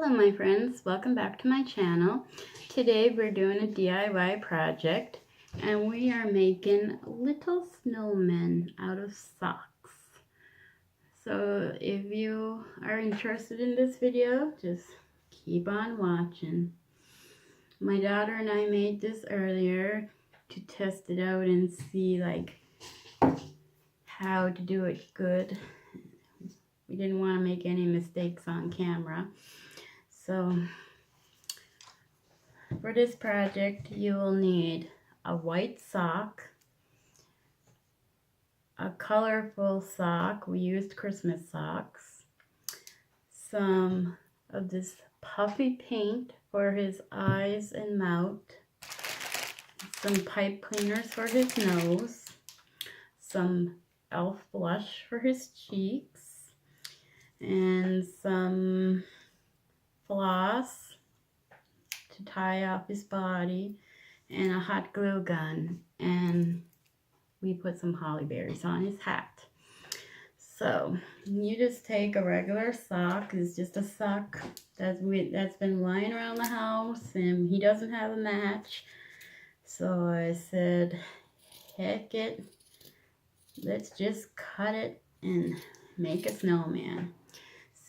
Hello my friends, welcome back to my channel. Today we're doing a DIY project and we are making little snowmen out of socks. So if you are interested in this video, just keep on watching. My daughter and I made this earlier to test it out and see how to do it good. We didn't want to make any mistakes on camera. So for this project, you will need a white sock, a colorful sock, we used Christmas socks, some of this puffy paint for his eyes and mouth, some pipe cleaners for his nose, some elf blush for his cheeks, and some floss to tie off his body, and a hot glue gun, and we put some holly berries on his hat. So you just take a regular sock. It's just a sock that's been lying around the house, and he doesn't have a match. So I said, heck it, let's just cut it and make a snowman.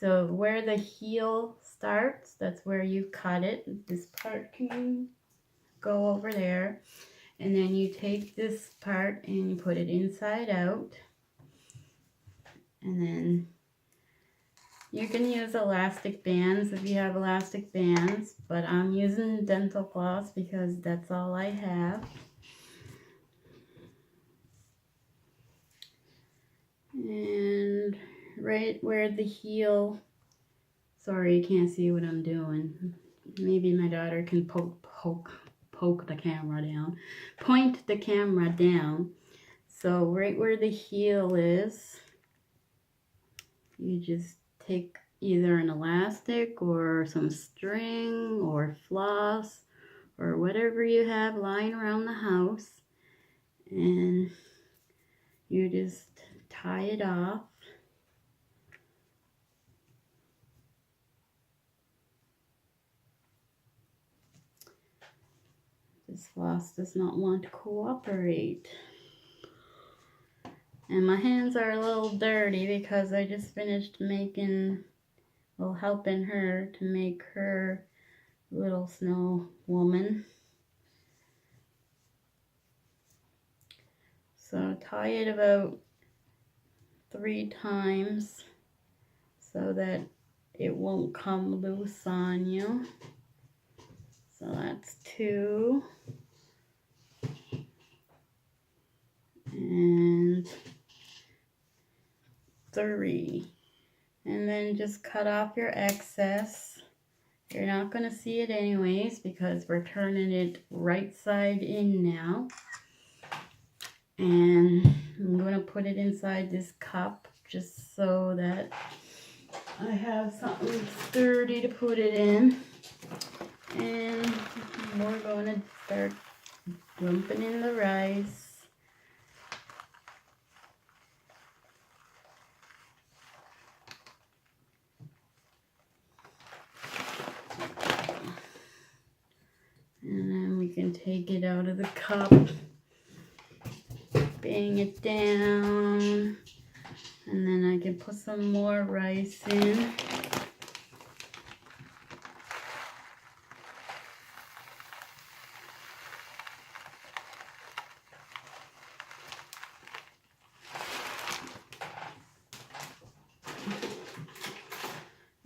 So where the heel starts, that's where you cut it. This part can go over there. And then you take this part and you put it inside out. And then you can use elastic bands if you have elastic bands, but I'm using dental floss because that's all I have. And right where the heel, sorry you can't see what I'm doing. Maybe my daughter can poke the camera down. Point the camera down. So right where the heel is, you just take either an elastic or some string or floss or whatever you have lying around the house, and you just tie it off. This floss does not want to cooperate. And my hands are a little dirty because I just finished helping her to make her little snow woman. So tie it about 3 times so that it won't come loose on you. So that's 2. And 3. And then just cut off your excess. You're not going to see it anyways because we're turning it right side in now. And I'm going to put it inside this cup just so that I have something sturdy to put it in. And we're going to start dumping in the rice. And then we can take it out of the cup, bang it down, and then I can put some more rice in.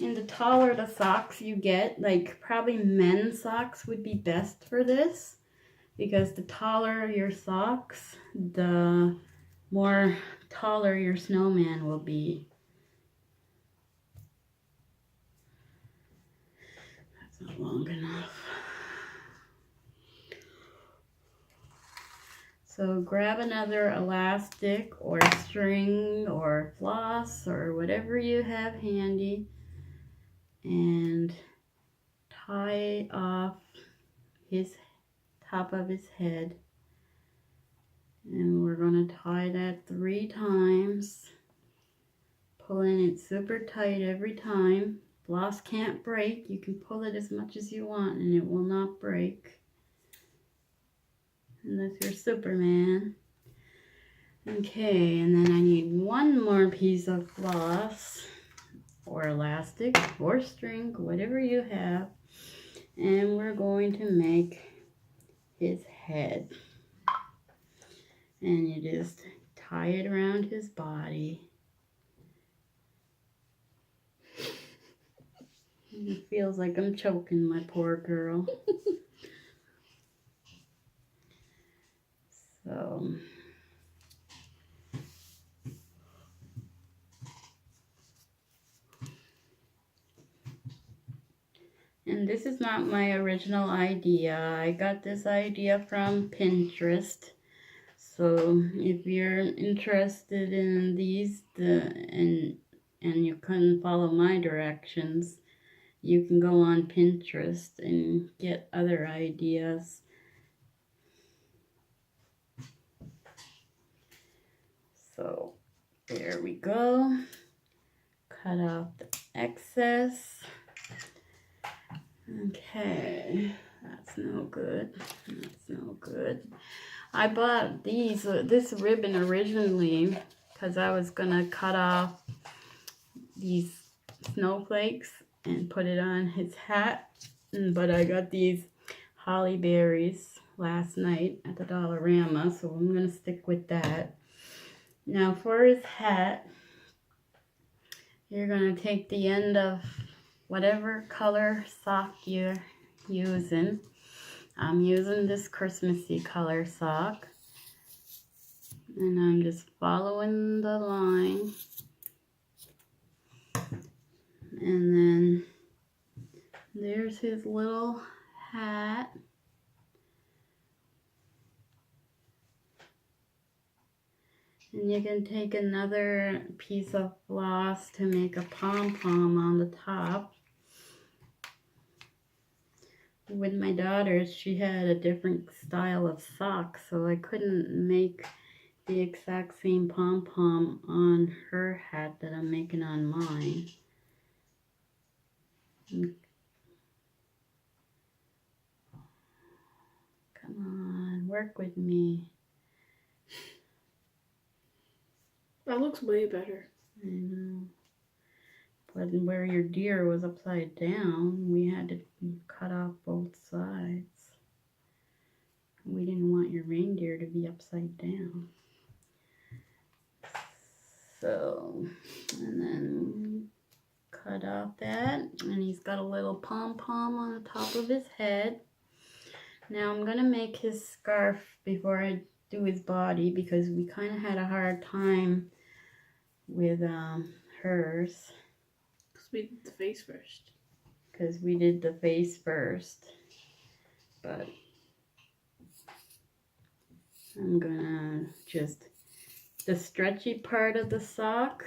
And the taller the socks you get, like probably men's socks would be best for this, because the taller your socks, the more taller your snowman will be. That's not long enough. So grab another elastic or string or floss or whatever you have handy and tie off his top of his head. And we're going to tie that 3 times, pulling it super tight every time, Floss can't break. You can pull it as much as you want and it will not break. Unless you're Superman. Okay, and then I need one more piece of floss or elastic or string, whatever you have. And we're going to make his head. And you just tie it around his body. It feels like I'm choking my poor girl. So, and this is not my original idea. I got this idea from Pinterest. So if you're interested in these and you can follow my directions, you can go on Pinterest and get other ideas. So there we go. Cut off the excess. Okay, that's no good. That's no good. I bought this ribbon originally because I was gonna cut off these snowflakes and put it on his hat, but I got these holly berries last night at the Dollarama, so I'm gonna stick with that. Now for his hat, you're gonna take the end of whatever color sock you're using. I'm using this Christmassy color sock, and I'm just following the line, and then there's his little hat. And you can take another piece of floss to make a pom-pom on the top. With my daughters, she had a different style of sock, so I couldn't make the exact same pom-pom on her hat that I'm making on mine. Come on, work with me. That looks way better. I know. But where your deer was upside down, we had to cut off both sides. We didn't want your reindeer to be upside down. So, and then cut off that, and he's got a little pom-pom on the top of his head. Now I'm gonna make his scarf before I do his body, because we kind of had a hard time with hers. Because we did the face first. Because we did the face first. But I'm gonna just, the stretchy part of the sock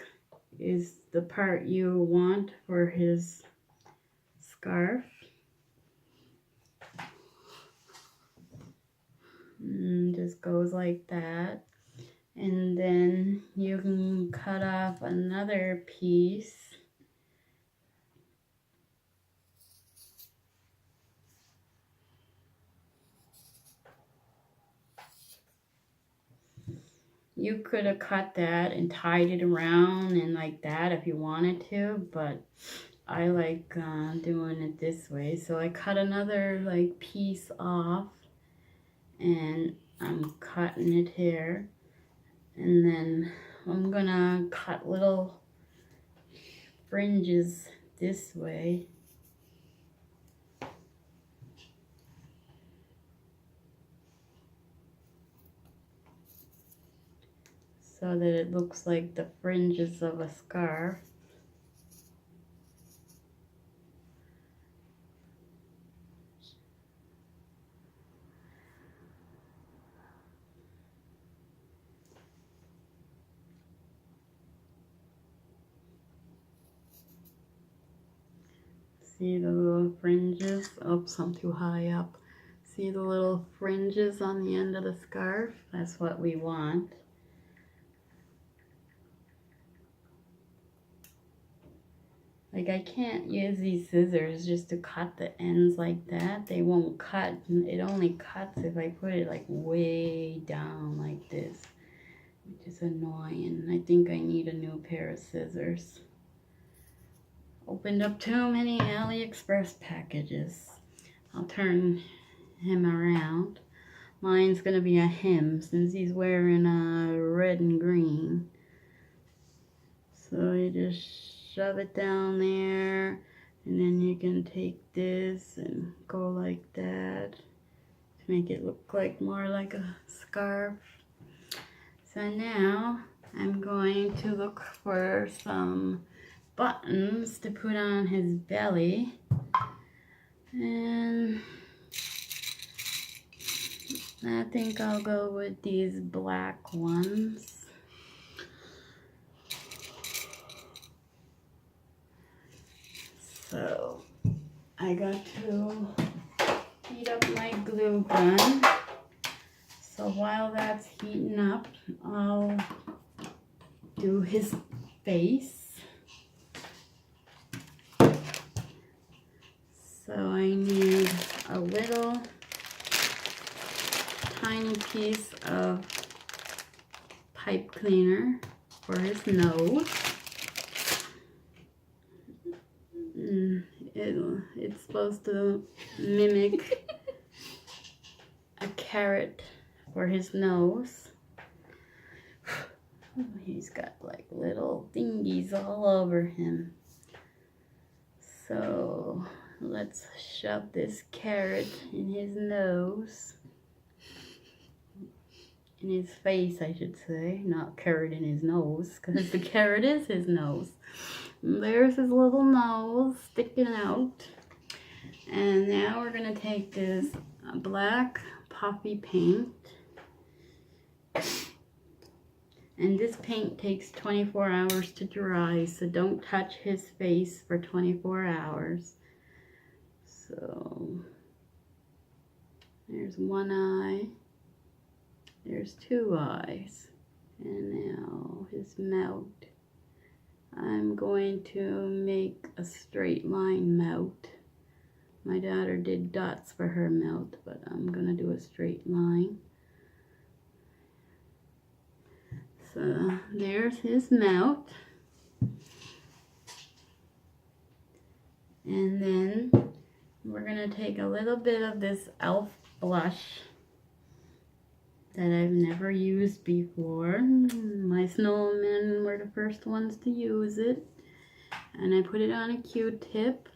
is the part you want for his scarf. And just goes like that. And then you can cut off another piece. You could have cut that and tied it around and like that if you wanted to, but I like doing it this way. So I cut another like piece off, and I'm cutting it here, and then I'm gonna cut little fringes this way. So that it looks like the fringes of a scarf. See the little fringes? Oops, I'm too high up. See the little fringes on the end of the scarf? That's what we want. Like, I can't use these scissors just to cut the ends like that. They won't cut. It only cuts if I put it like way down like this, which is annoying. I think I need a new pair of scissors. Opened up too many AliExpress packages. I'll turn him around. Mine's gonna be a him since he's wearing red and green. So you just shove it down there, and then you can take this and go like that to make it look like more like a scarf. So now I'm going to look for some buttons to put on his belly, and I think I'll go with these black ones. So I got to heat up my glue gun. So while that's heating up, I'll do his face. So I need a little tiny piece of pipe cleaner for his nose. It's supposed to mimic a carrot for his nose. He's got like little thingies all over him. So let's shove this carrot in his nose. In his face, I should say, not carrot in his nose, because the carrot is his nose. And there's his little nose sticking out. And now we're going to take this black puffy paint. And this paint takes 24 hours to dry, so don't touch his face for 24 hours. So there's one eye. There's two eyes, and now his mouth. I'm going to make a straight line mouth. My daughter did dots for her mouth, but I'm gonna do a straight line. So there's his mouth. And then we're gonna take a little bit of this e.l.f. blush that I've never used before. My snowmen were the first ones to use it. And I put it on a Q-tip.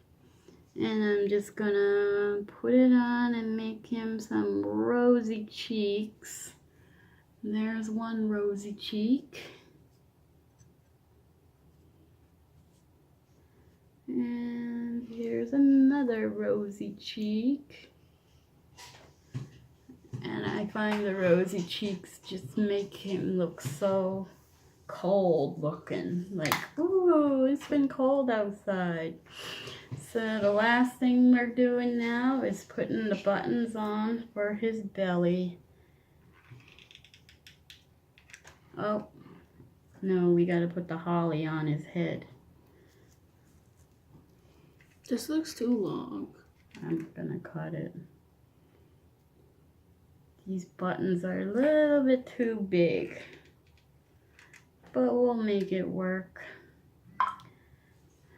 And I'm just gonna put it on and make him some rosy cheeks. There's one rosy cheek. And here's another rosy cheek. And I find the rosy cheeks just make him look so cold looking. Like, ooh, it's been cold outside. So the last thing we're doing now is putting the buttons on for his belly. Oh, no, we gotta put the holly on his head. This looks too long. I'm gonna cut it. These buttons are a little bit too big, but we'll make it work.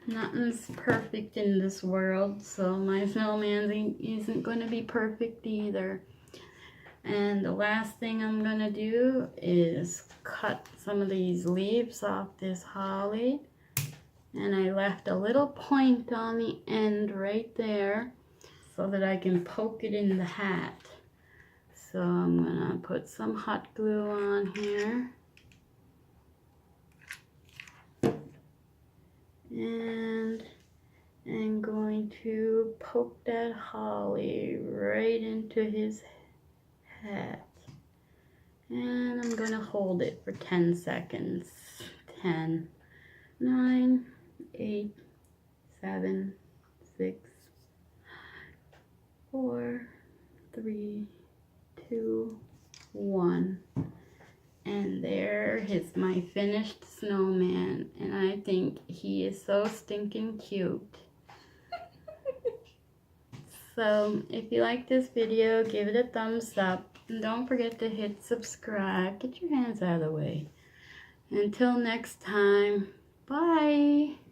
Nothing's perfect in this world, so my snowman isn't going to be perfect either. And the last thing I'm going to do is cut some of these leaves off this holly. And I left a little point on the end right there so that I can poke it in the hat. So I'm going to put some hot glue on here. And I'm going to poke that holly right into his hat. And I'm going to hold it for 10 seconds. 10, 9, 8, 7, 6, 4, 3, 2, 1. And And there is my finished snowman. And I think he is so stinking cute. So if you like this video, give it a thumbs up. And don't forget to hit subscribe. Get your hands out of the way. Until next time, bye.